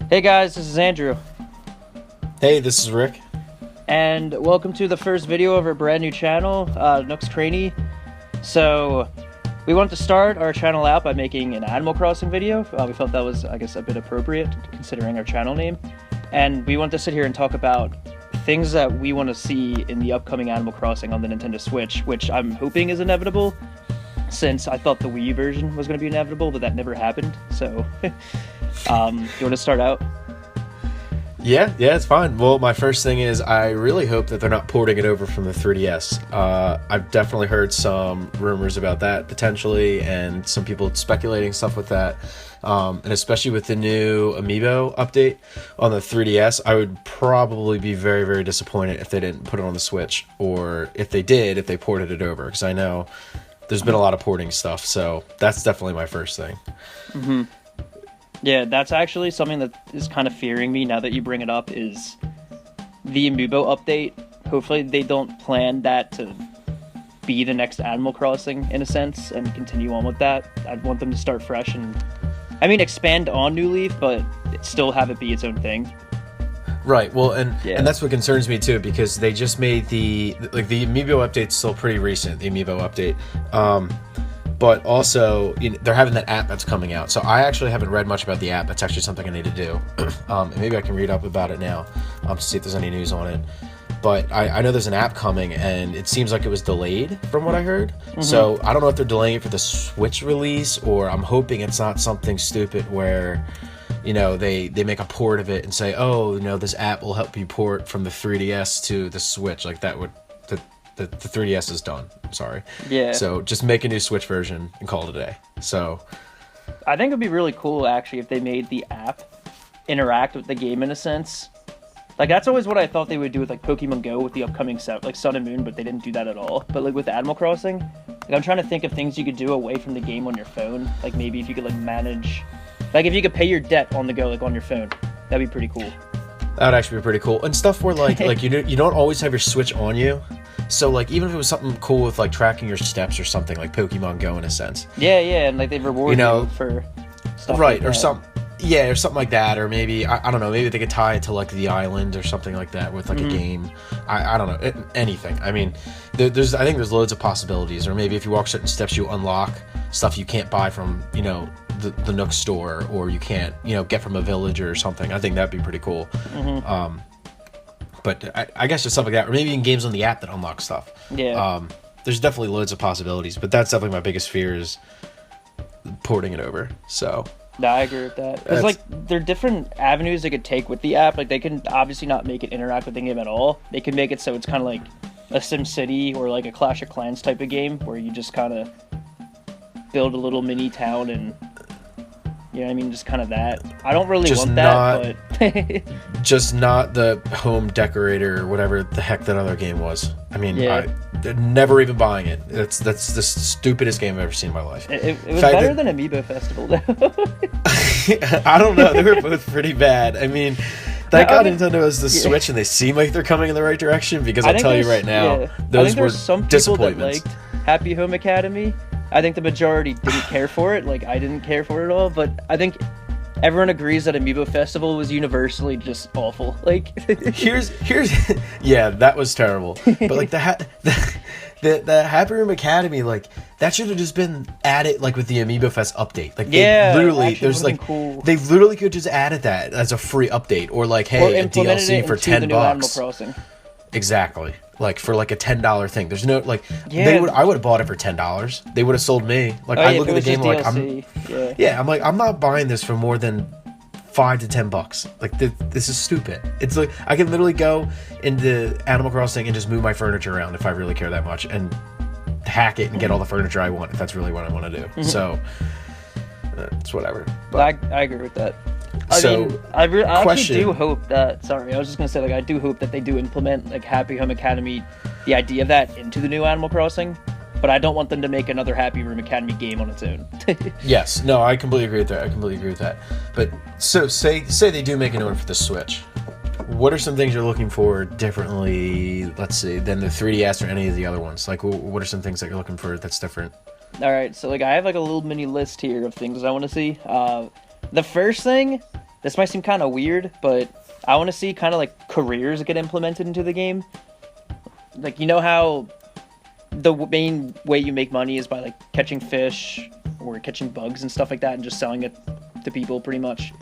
Hey guys, this is Andrew, Hey, this is Rick. and welcome to the first video of our brand new channel, Nook's Cranny. So, we wanted to start our channel out by making an Animal Crossing video. We felt that was, I guess, a bit appropriate considering our channel name. And we want to sit here and talk about things that we want to see in the upcoming Animal Crossing on the Nintendo Switch, which I'm hoping is inevitable, since I thought the Wii version was going to be inevitable, but that never happened. So, you want to start out? Yeah, it's fine. Well, my first thing is I really hope that they're not porting it over from the 3DS. I've definitely heard some rumors about that potentially, and some people speculating stuff with that. And especially with the new Amiibo update on the 3DS, I would probably be very, very disappointed if they didn't put it on the Switch, or if they did, if they ported it over, because I know there's been a lot of porting stuff, so that's definitely my first thing. Mm-hmm. Yeah, that's actually something that is kind of fearing me now that you bring it up, is the Amiibo update. Hopefully they don't plan that to be the next Animal Crossing, in a sense, and continue on with that. I'd want them to start fresh and, expand on New Leaf, but still have it be its own thing. Right, well, and that's what concerns me too, because they just made the Amiibo update's still pretty recent, the Amiibo update. But also, they're having that app that's coming out. So I actually haven't read much about the app. That's actually something I need to do. And maybe I can read up about it now to see if there's any news on it. But I know there's an app coming, and it seems like it was delayed from what I heard. Mm-hmm. So I don't know if they're delaying it for the Switch release, or I'm hoping it's not something stupid where, they make a port of it and say, this app will help you port from the 3DS to the Switch. Like that would... The 3DS is done. I'm sorry. Yeah. So just make a new Switch version and call it a day. So I think it'd be really cool, actually, if they made the app interact with the game in a sense. Like, that's always what I thought they would do with, like, Pokemon Go with the upcoming set, like Sun and Moon, but they didn't do that at all. But, like, with Animal Crossing, I'm trying to think of things you could do away from the game on your phone. Like, maybe if you could, manage... Like, if you could pay your debt on the go, on your phone. That'd be pretty cool. That would actually be pretty cool. And stuff where, you don't always have your Switch on you. So, even if it was something cool with, tracking your steps or something, like Pokemon Go in a sense. Yeah, and, they reward you for stuff right, like that. Or something like that. Or maybe, I don't know, maybe they could tie it to, the island or something like that with, a game. I don't know, anything. I think there's loads of possibilities. Or maybe if you walk certain steps, you unlock stuff you can't buy from, the Nook store, or you can't, get from a villager or something. I think that'd be pretty cool. Mm-hmm. But I guess just stuff like that, or maybe in games on the app that unlock stuff. Yeah. There's definitely loads of possibilities, but that's definitely my biggest fear, is porting it over. So. No, I agree with that. Because, there are different avenues they could take with the app. Like, they can obviously not make it interact with the game at all. They can make it so it's kind of like a SimCity or, a Clash of Clans type of game, where you just kind of build a little mini town and... just kind of that. I don't really want that, but... Just not the home decorator or whatever the heck that other game was. I'm never even buying it. That's the stupidest game I've ever seen in my life. It was better than Amiibo Festival, though. I don't know. They were both pretty bad. Thank God Nintendo has the Switch, and they seem like they're coming in the right direction, because I'll tell you right now, those were some disappointments. That liked Happy Home Academy. I think the majority didn't care for it. I didn't care for it at all, but I think everyone agrees that Amiibo Festival was universally just awful. Here's yeah, that was terrible. But the Happy Room Academy, that should have just been added with the Amiibo Fest update. Cool. They literally could just added that as a free update, or hey, a DLC for $10. Animal Crossing. Exactly. For a $10 thing. There's no I would have bought it for $10. They would have sold me. I look at the game I'm not buying this for more than $5 to $10. This is stupid. It's I can literally go into Animal Crossing and just move my furniture around if I really care that much, and hack it and get all the furniture I want if that's really what I want to do. Mm-hmm. So it's whatever. But I agree with that. I actually do hope that... Sorry, I was just going to say, I do hope that they do implement, Happy Home Academy, the idea of that, into the new Animal Crossing, but I don't want them to make another Happy Room Academy game on its own. Yes, no, I completely agree with that. But, so, say they do make a new one for the Switch. What are some things you're looking for differently, let's see, than the 3DS or any of the other ones? What are some things that you're looking for that's different? Alright, so, I have, a little mini list here of things I want to see. The first thing this might seem kind of weird, but I want to see kind of like careers get implemented into the game. Like, you know how the main way you make money is by like catching fish or catching bugs and stuff like that and just selling it to people pretty much.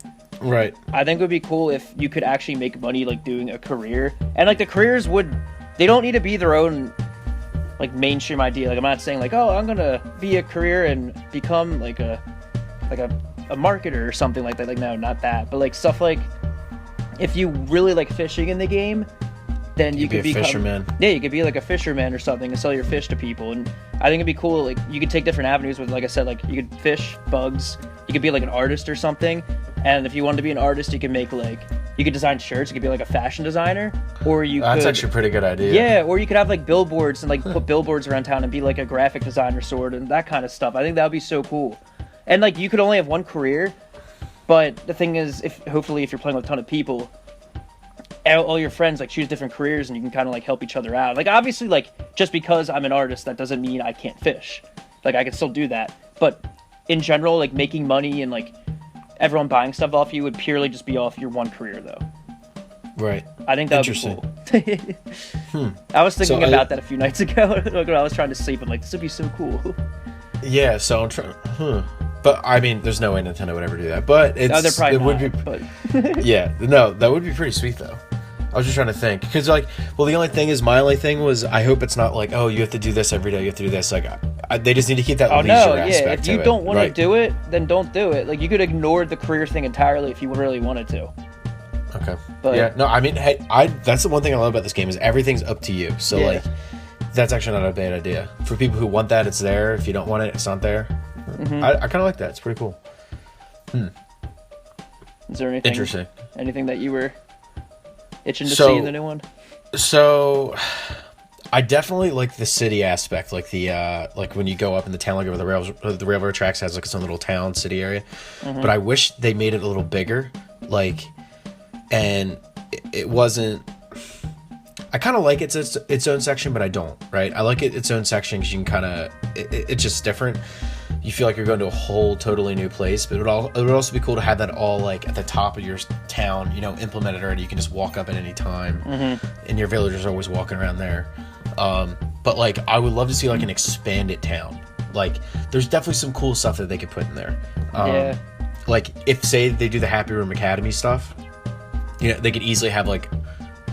Right. I think it would be cool if you could actually make money like doing a career. And like the careers they don't need to be their own like mainstream idea. Like I'm not saying like, oh, I'm going to be a career and become like a marketer or something like that. Like, no, not that. But like stuff like if you really like fishing in the game, then you could become a fisherman. Yeah, you could be like a fisherman or something and sell your fish to people. And I think it'd be cool. Like you could take different avenues with, like I said, like you could fish, bugs. You could be like an artist or something. And if you wanted to be an artist, you could make like, you could design shirts. You could be like a fashion designer, or you That's could, actually a pretty good idea. Yeah, or you could have like billboards and like put billboards around town and be like a graphic designer sort and that kind of stuff. I think that would be so cool. And like you could only have one career, but the thing is, hopefully if you're playing with a ton of people, all your friends like choose different careers and you can kind of like help each other out. Like obviously, like just because I'm an artist, that doesn't mean I can't fish. Like I can still do that. But in general, like making money and like everyone buying stuff off you would purely just be off your one career though. Right. I think that would be cool. I was thinking about that a few nights ago when I was trying to sleep. I'm like, this would be so cool. Yeah, so I'm trying. But I mean, there's no way Nintendo would ever do that. But it's they're probably would be. Yeah, no, that would be pretty sweet though. I was just trying to think because, like, well, the only thing is, my only thing was, I hope it's not like, oh, you have to do this every day. You have to do this. Like, they just need to keep that leisure aspect. If you don't want to do it, then don't do it. Like, you could ignore the career thing entirely if you really wanted to. Okay. But yeah. No, I mean, hey, that's the one thing I love about this game is everything's up to you. So like, that's actually not a bad idea for people who want that. It's there. If you don't want it, it's not there. Mm-hmm. I kind of like that. It's pretty cool. Is there anything interesting? Anything that you were itching to see in the new one? So, I definitely like the city aspect, like the like when you go up in the town, like over the railroad tracks has like its own little town city area. Mm-hmm. But I wish they made it a little bigger, like, and it wasn't. I kind of like its own section, but I don't. Right? I like its own section because you can kind of it's just different. You feel like you're going to a whole totally new place, but it would also be cool to have that all like at the top of your town, you know, implemented already. You can just walk up at any time, and your villagers are always walking around there. But like, I would love to see like an expanded town. Like, there's definitely some cool stuff that they could put in there. Like, if say they do the Happy Room Academy stuff, you know, they could easily have like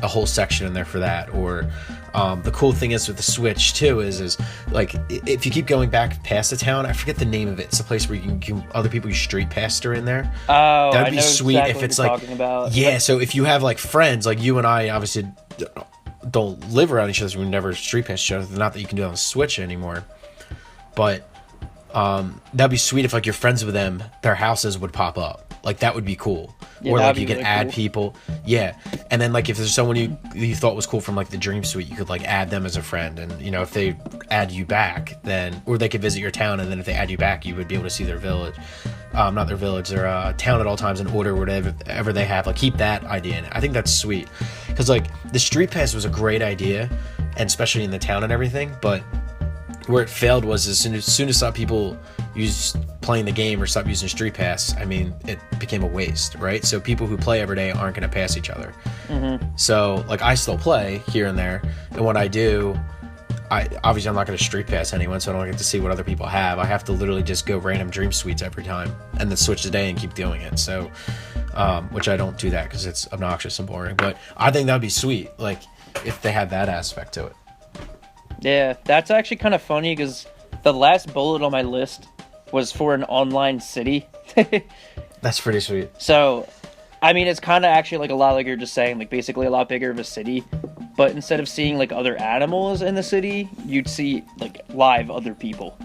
a whole section in there for that. Or the cool thing is with the Switch too is like, if you keep going back past the town, I forget the name of it. It's a place where you can other people you street pass are in there. Oh, that'd be sweet if it's like, yeah. So if you have like friends, like you and I obviously don't live around each other, so we never street pass each other. Not that you can do it on the Switch anymore, but that'd be sweet if like you're friends with them, their houses would pop up. Like, that would be cool. Yeah, or like you could really add people. Yeah. And then like if there's someone you thought was cool from like the Dream Suite, you could like add them as a friend. And you know, if they add you back, then, or they could visit your town, and then if they add you back, you would be able to see their village. Not their village, their town at all times in order, whatever they have. Like, keep that idea in it. I think that's sweet. Because like the Street Pass was a great idea, and especially in the town and everything, but where it failed was as soon as some people use playing the game or stop using Street Pass, I mean, it became a waste, right? So people who play every day aren't going to pass each other. So like, I still play here and there, and when I do, I'm not going to Street Pass anyone, so I don't get to see what other people have. I have to literally just go random Dream Suites every time and then switch the day and keep doing it. So which I don't do that because it's obnoxious and boring, but I think that would be sweet, like if they had that aspect to it. Yeah, that's actually kind of funny because the last bullet on my list was for an online city. That's pretty sweet. So, I mean, it's kind of actually like a lot like you're just saying, like basically a lot bigger of a city. But instead of seeing like other animals in the city, you'd see like live other people.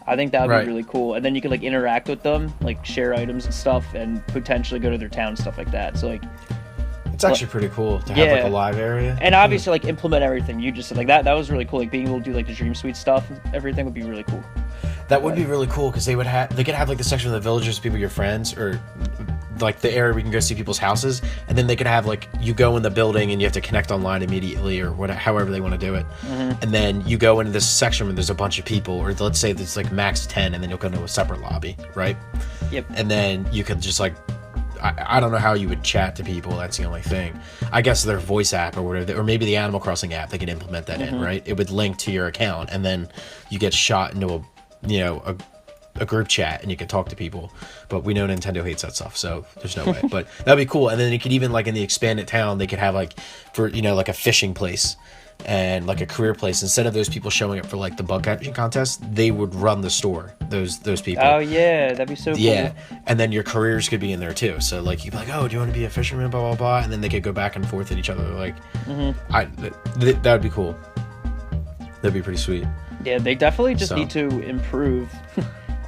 I think that would be really cool. And then you could like interact with them, like share items and stuff, and potentially go to their town and stuff like that. So like, it's actually pretty cool to have like a live area. And obviously like implement everything you just said. Like that was really cool. Like being able to do like the Dream Suite stuff and everything would be really cool. That would be really cool because they could have like the section of the villagers, people, your friends, or like the area where you can go see people's houses, and then they could have like, you go in the building and you have to connect online immediately, or whatever, however they want to do it. And then you go into this section where there's a bunch of people, or let's say there's like max 10, and then you'll go into a separate lobby, right? Yep. And then you could just like I don't know how you would chat to people. That's the only thing. I guess their voice app or whatever, or maybe the Animal Crossing app, they could implement that in, right? It would link to your account, and then you get shot into a group chat, and you can talk to people. But we know Nintendo hates that stuff, so there's no way. But that'd be cool. And then you could even, like, in the expanded town, they could have, like, for, like a fishing place and like a career place. Instead of those people showing up for like the bug catching contest, they would run the store, those people. Oh yeah, that'd be so cool. Yeah, and then your careers could be in there too. So like you'd be like, oh, do you want to be a fisherman, blah blah blah, and then they could go back and forth at each other. Like, that would be cool. That'd be pretty sweet. Yeah, they definitely just need to improve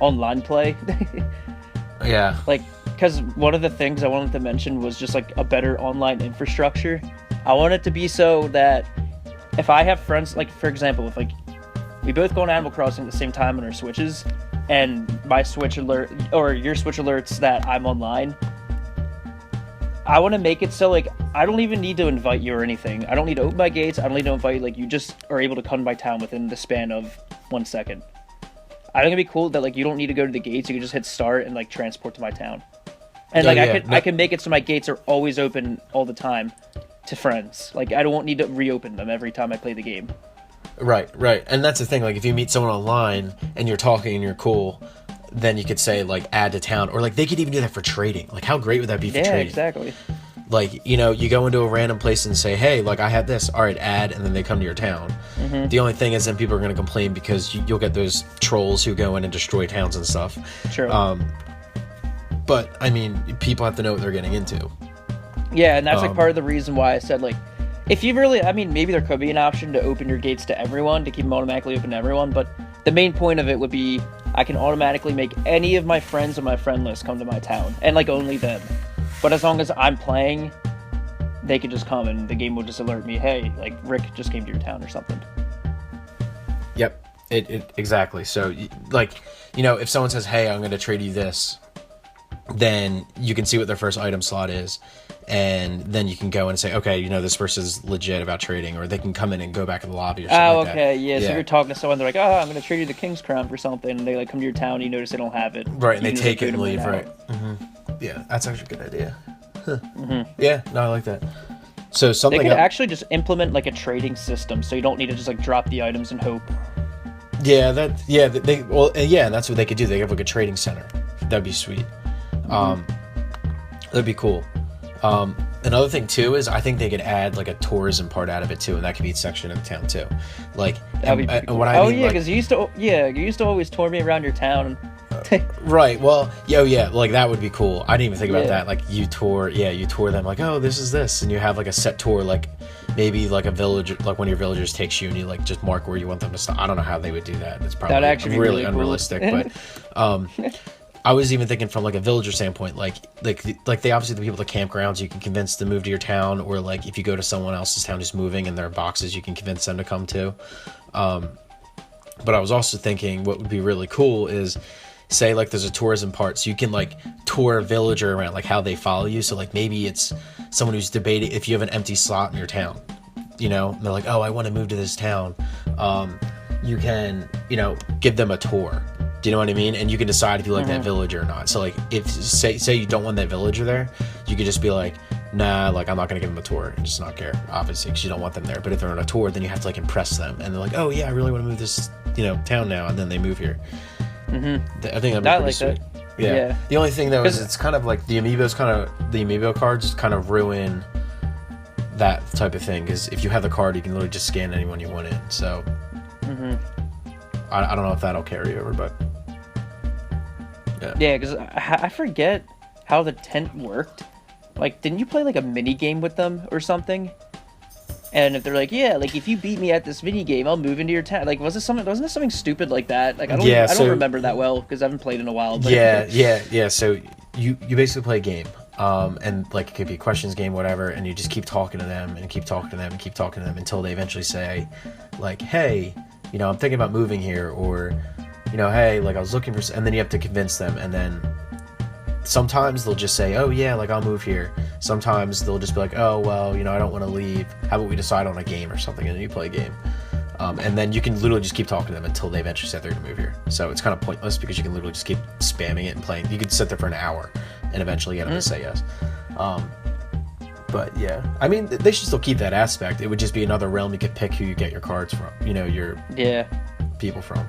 online play. Yeah, like, because one of the things I wanted to mention was just like a better online infrastructure. I want it to be so that if I have friends, like, for example, if, like, we both go on Animal Crossing at the same time on our Switches, and my Switch alert, or your Switch alerts that I'm online, I want to make it so, like, I don't even need to invite you or anything. I don't need to open my gates. I don't need to invite you. Like, you just are able to come to my town within the span of 1 second. I think it'd be cool that, like, you don't need to go to the gates. You can just hit start and, like, transport to my town. And, I can make it so my gates are always open all the time to friends. Like, I don't need to reopen them every time I play the game. Right. And that's the thing, like, if you meet someone online and you're talking and you're cool, then you could say, like, add to town, or like they could even do that for trading. Like, how great would that be for trading? Yeah, exactly. Like, you go into a random place and say, hey, like, I have this, all right, add, and then they come to your town. The only thing is then people are going to complain because you'll get those trolls who go in and destroy towns and stuff. Sure. But I mean, people have to know what they're getting into. Yeah, and that's like part of the reason why I said, like, if you really, I mean, maybe there could be an option to open your gates to everyone, to keep them automatically open to everyone, but the main point of it would be I can automatically make any of my friends on my friend list come to my town, and, like, only them. But as long as I'm playing, they could just come, and the game will just alert me, hey, like, Rick just came to your town or something. Yep, it exactly. So, like, if someone says, hey, I'm going to trade you this, then you can see what their first item slot is, and then you can go and say, okay, this person's legit about trading, or they can come in and go back in the lobby or something like that. Okay, yeah, so you're talking to someone, they're like, oh, I'm going to trade you the King's Crown for something, and they, like, come to your town, and you notice they don't have it. Right, and they take it and leave, right. Yeah, that's actually a good idea. Yeah, no, I like that. So something they could actually just implement, like, a trading system, so you don't need to just, like, drop the items and hope. Yeah, and that's what they could do. They have, like, a trading center. That'd be sweet. That'd be cool. Another thing too is I think they could add, like, a tourism part out of it too, and that could be a section of the town too. Like, cool. Because you used to always tour me around your town. Right. Well, yeah, like, that would be cool. I didn't even think about that. Like, you tour them, like, oh, this is this, and you have, like, a set tour, like, maybe, like, a village, like, one of your villagers takes you and you, like, just mark where you want them to stop. I don't know how they would do that. It's probably really unrealistic, cool. But I was even thinking from, like, a villager standpoint, like they obviously, the people at the campgrounds, you can convince to move to your town, or, like, if you go to someone else's town who's moving and there are boxes, you can convince them to come too. But I was also thinking what would be really cool is, say, like, there's a tourism part, so you can, like, tour a villager around, like, how they follow you. So, like, maybe it's someone who's debating if you have an empty slot in your town, and they're like, oh, I want to move to this town. You can, give them a tour. Do you know what I mean? And you can decide if you like that villager or not. So, like, if say you don't want that villager there, you could just be like, nah, like, I'm not gonna give them a tour and just not care, obviously, because you don't want them there. But if they're on a tour, then you have to, like, impress them, and they're like, oh yeah, I really want to move this town now, and then they move here. I think that'd be pretty sweet. Yeah. The only thing though is it's kind of like the amiibo cards kind of ruin that type of thing, because if you have the card, you can literally just scan anyone you want in. So I don't know if that'll carry over, but yeah, because I forget how the tent worked. Like, didn't you play, like, a mini game with them or something? And if they're like, yeah, like, if you beat me at this mini game, I'll move into your town. Like, wasn't it something stupid like that? Like, I don't remember that well because I haven't played in a while. But yeah. So you basically play a game, and, like, it could be a questions game, whatever, and you just keep talking to them and keep talking to them and keep talking to them until they eventually say, like, hey, I'm thinking about moving here, or, hey, like, I was looking for, and then you have to convince them, and then sometimes they'll just say, oh yeah, like, I'll move here. Sometimes they'll just be like, oh, well, I don't want to leave. How about we decide on a game or something, and then you play a game. And then you can literally just keep talking to them until they eventually say they're going to move here. So it's kind of pointless because you can literally just keep spamming it and playing. You could sit there for an hour and eventually get them to say yes. But yeah, I mean, they should still keep that aspect. It would just be another realm you could pick who you get your cards from, your people from.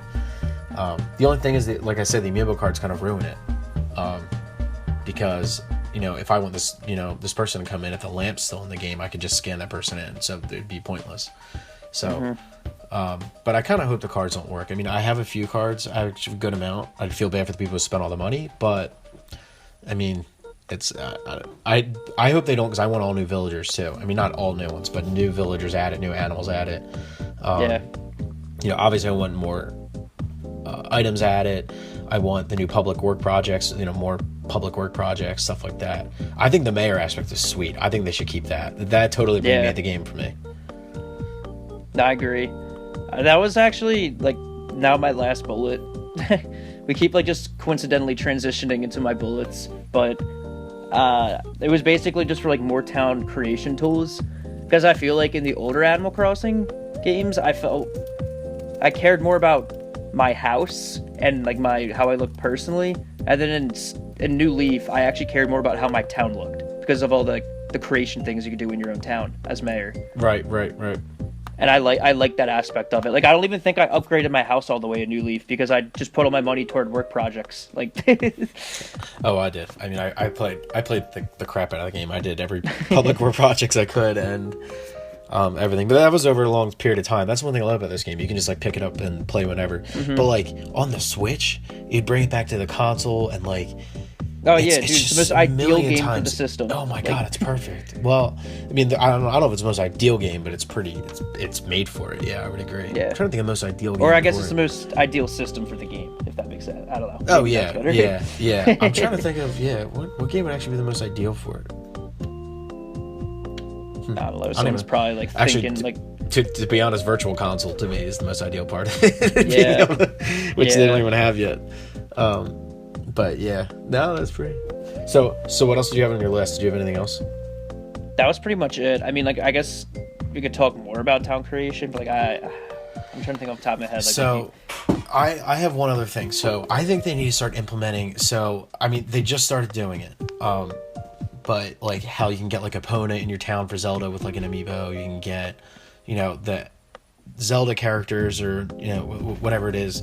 The only thing is that, like I said, the amiibo cards kind of ruin it, because if I want this this person to come in, if the lamp's still in the game, I could just scan that person in, so it'd be pointless. So but I kind of hope the cards don't work. I mean, I have a few cards. I have a good amount. I'd feel bad for the people who spent all the money, but I mean, it's I hope they don't, because I want all new villagers too. I mean, not all new ones, but new villagers added, new animals added. Obviously I want more items added. I want the new public work projects, more public work projects, stuff like that. I think the mayor aspect is sweet. I think they should keep that. That totally made the game for me. I agree. That was actually now my last bullet. We keep just coincidentally transitioning into my bullets, but it was basically just for more town creation tools, because I feel like in the older Animal Crossing games I cared more about my house and how I looked personally, and then in New Leaf I actually cared more about how my town looked because of all the creation things you could do in your own town as mayor. Right. And I like that aspect of it. I don't even think I upgraded my house all the way in New Leaf, because I just put all my money toward work projects. Oh, I did. I mean, I played the crap out of the game. I did every public work projects I could, and everything. But that was over a long period of time. That's one thing I love about this game. You can just pick it up and play whenever. But on the Switch, you'd bring it back to the console, and it's the most ideal game for the system. Oh my god, it's perfect. Well, I mean, I don't know if it's the most ideal game, but it's made for it. Yeah, I would agree. Yeah. I'm trying to think of the most ideal game. Or I guess it's the most ideal system for the game, if that makes sense. I don't know. Oh yeah. I'm trying to think of what game would actually be the most ideal for it. I don't know. Someone's probably thinking to be honest, Virtual Console to me is the most ideal part of it. Which they don't even have yet. But yeah, no, that's pretty. So what else did you have on your list? Did you have anything else? That was pretty much it. I mean, I guess we could talk more about town creation, but I'm trying to think off the top of my head. I have one other thing. So I think they need to start implementing. So I mean, they just started doing it. But how you can get a Pona in your town for Zelda with an amiibo. You can get, the Zelda characters or whatever it is,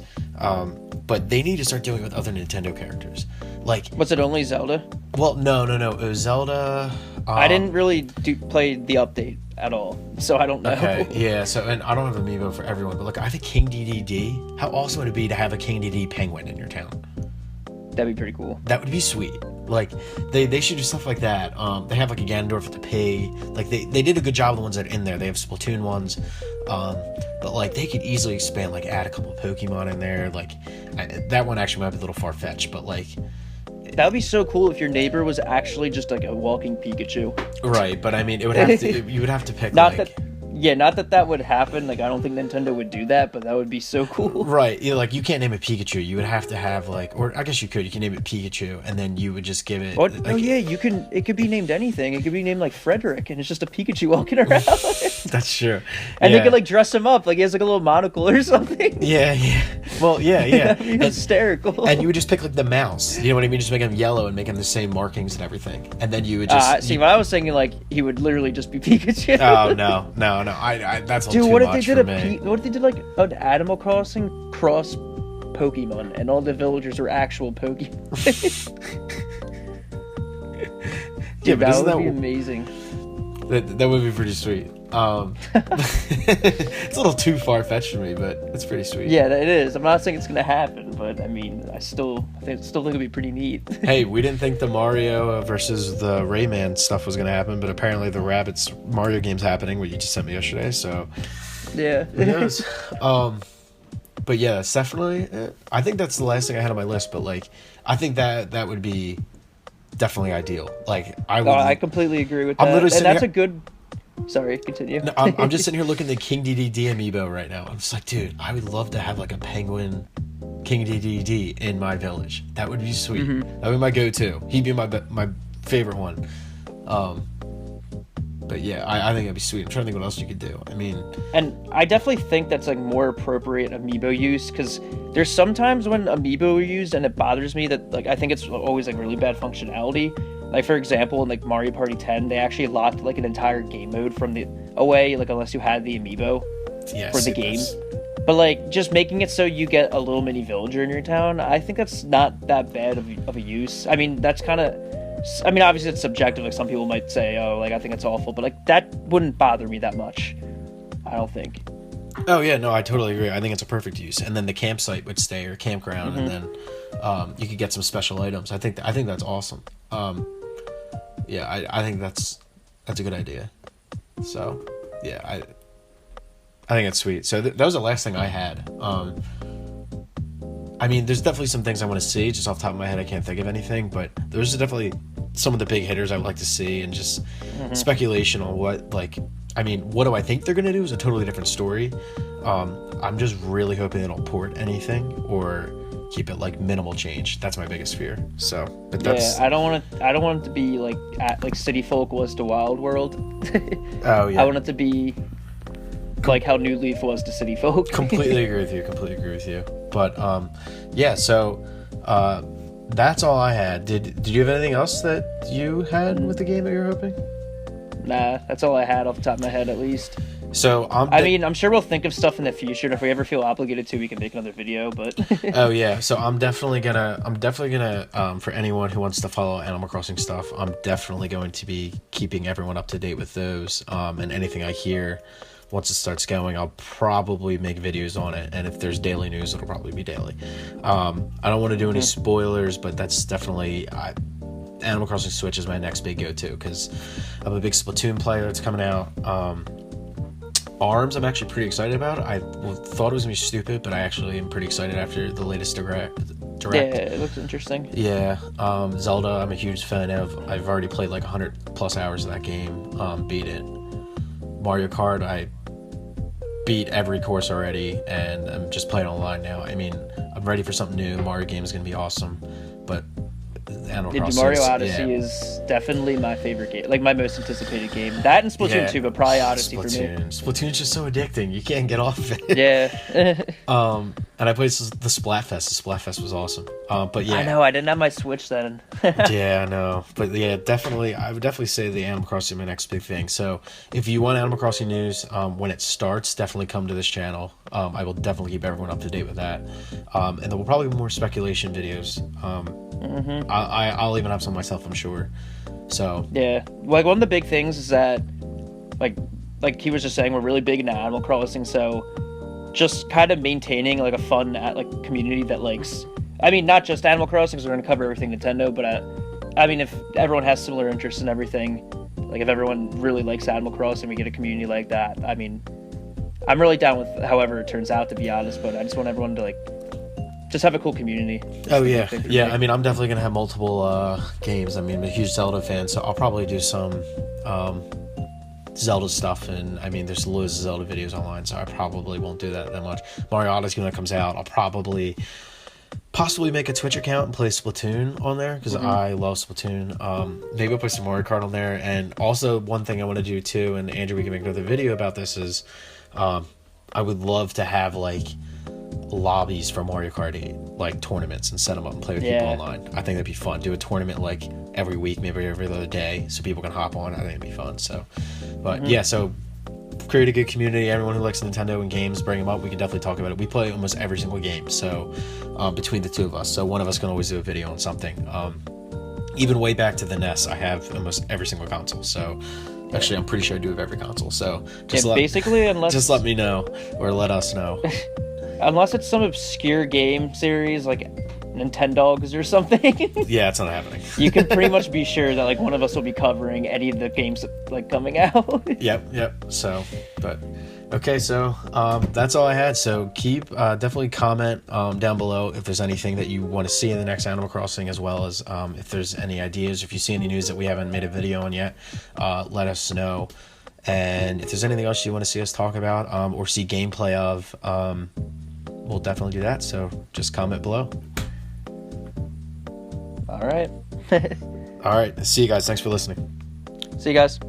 but they need to start doing it with other Nintendo characters. Was it only Zelda? Well, no, it was Zelda. I didn't really play the update at all, so I don't know. Okay, yeah. So, and I don't have amiibo for everyone, but I have a King DDD. How awesome would it be to have a King DDD penguin in your town? That'd be pretty cool. That would be sweet. They should do stuff like that. They have a Ganondorf with the pig. They did a good job of the ones that are in there. They have Splatoon ones. But they could easily expand, add a couple of Pokemon in there. That one actually might be a little far-fetched, but that would be so cool if your neighbor was actually just a walking Pikachu. Right, but I mean, you would have to pick not that would happen. I don't think Nintendo would do that, but that would be so cool. Right, you can't name it Pikachu. You would have to have or I guess you could. You can name it Pikachu, and then you would just give it. You can. It could be named anything. It could be named Frederick, and it's just a Pikachu walking around. That's true. And they could dress him up he has a little monocle or something. Yeah. Well, yeah. That'd be hysterical. And you would just pick the mouse. You know what I mean? Just make him yellow and make him the same markings and everything. And then you would just what I was thinking he would literally just be Pikachu. Oh no. I that's Dude, too what if much they for did me. what if they did an Animal Crossing cross Pokemon, and all the villagers are actual Pokemon? Dude, that would be amazing. That would be pretty sweet. It's a little too far-fetched for me, but it's pretty sweet. Yeah, it is. I'm not saying it's gonna happen, but I mean, I still think it'd be pretty neat. Hey, we didn't think the Mario versus the Rayman stuff was gonna happen, but apparently the Rabbids Mario game's happening, what you just sent me yesterday. So yeah, who knows? But yeah, it's definitely. I think that's the last thing I had on my list, but I think that would be definitely ideal. I completely agree with that. I'm literally and that's a good. Sorry, continue. No, I'm just sitting here looking at the King DDD amiibo right now. I'm just dude, I would love to have a penguin King DDD in my village. That would be sweet. That would be my go-to. He'd be my favorite one. But But yeah, I think that'd be sweet. I'm trying to think what else you could do. I mean, and I definitely think that's like more appropriate amiibo use, because there's sometimes when amiibo are used and it bothers me that like I think it's always like really bad functionality. Like for example, in like Mario Party 10, they actually locked like an entire game mode from the away, like unless you had the amiibo for the game. But like just making it so you get a little mini villager in your town, I think that's not that bad of a use. I mean, that's kind of, I mean, obviously it's subjective. Like some people might say, "Oh, like I think it's awful," but like that wouldn't bother me that much. I don't think. Oh yeah, no, I totally agree. I think it's a perfect use. And then the campsite would stay, or campground, and then you could get some special items. I think that's awesome. Yeah, I think that's a good idea. So yeah, I think it's sweet. So that was the last thing I had. I mean, there's definitely some things I want to see. Just off the top of my head, I can't think of anything, but there's definitely some of the big hitters I would like to see, and just speculation on what, like, I mean, what do I think they're going to do is a totally different story. I'm just really hoping they don't port anything or keep it like minimal change. That's my biggest fear. So, but that's... Yeah, I don't want it to be like City Folk was to Wild World. Oh yeah. I want it to be like how New Leaf was to City Folk. Completely agree with you. But yeah, so that's all I had. Did you have anything else that you had with the game that you were hoping? Nah, that's all I had off the top of my head, at least. So I mean, I'm sure we'll think of stuff in the future, and if we ever feel obligated to, we can make another video. But oh yeah, so I'm definitely gonna for anyone who wants to follow Animal Crossing stuff, I'm definitely going to be keeping everyone up to date with those. And anything I hear. Once it starts going, I'll probably make videos on it, and if there's daily news, it'll probably be daily. I don't want to do any spoilers, but that's definitely Animal Crossing Switch is my next big go-to, because I'm a big Splatoon player that's coming out. ARMS, I'm actually pretty excited about it. I thought it was gonna be stupid, but I actually am pretty excited after the latest direct. Yeah, it looks interesting. Yeah, Zelda, I'm a huge fan of. I've already played like 100 plus hours of that game. Beat it. Mario Kart, I beat every course already, and I'm just playing online now. I mean, I'm ready for something new. Mario game is gonna be awesome, but Animal Crossing, Mario Odyssey is definitely my favorite game, like my most anticipated game. That and Splatoon 2, but probably Odyssey for me. Splatoon's just so addicting. You can't get off of it. Yeah. And I played the Splatfest. The Splatfest was awesome. But yeah. I know, I didn't have my Switch then. Yeah, I know. But yeah, definitely, I would definitely say the Animal Crossing is my next big thing. So if you want Animal Crossing news, when it starts, definitely come to this channel. I will definitely keep everyone up to date with that. And there will probably be more speculation videos. I'll even have some myself, I'm sure. So yeah, like one of the big things is that, like he was just saying, we're really big into Animal Crossing, so just kind of maintaining like a fun community that likes. I mean, not just Animal Crossing, because we're gonna cover everything Nintendo, but I mean, if everyone has similar interests in everything, like if everyone really likes Animal Crossing, we get a community like that. I mean, I'm really down with however it turns out, to be honest, but I just want everyone to just have a cool community. Oh yeah, yeah. I mean, I'm definitely gonna have multiple games. I mean, I'm a huge Zelda fan, so I'll probably do some Zelda stuff, and I mean, there's loads of Zelda videos online, so I probably won't do that much. Mario Odyssey, when it comes out, I'll possibly make a Twitch account and play Splatoon on there, because I love Splatoon. Maybe I'll put some Mario Kart on there. And also one thing I want to do too, and Andrew, we can make another video about this, is I would love to have like lobbies for Mario Kart 8, like tournaments, and set them up and play with people online. I think that'd be fun. Do a tournament like every week, maybe every other day, so people can hop on. I think it'd be fun. So, but yeah, so create a good community. Everyone who likes Nintendo and games, bring them up. We can definitely talk about it. We play almost every single game, so between the two of us, so one of us can always do a video on something. Even way back to the NES, I have almost every single console. So actually, I'm pretty sure I do have every console. So just just let me know, or let us know. Unless it's some obscure game series like Nintendogs or something. Yeah, it's not happening. You can pretty much be sure that like one of us will be covering any of the games like coming out. Yep. So, but okay, so that's all I had. So keep definitely comment down below if there's anything that you want to see in the next Animal Crossing, as well as if there's any ideas. If you see any news that we haven't made a video on yet, let us know. And if there's anything else you want to see us talk about or see gameplay of, we'll definitely do that. So just comment below. All right. All right. See you guys. Thanks for listening. See you guys.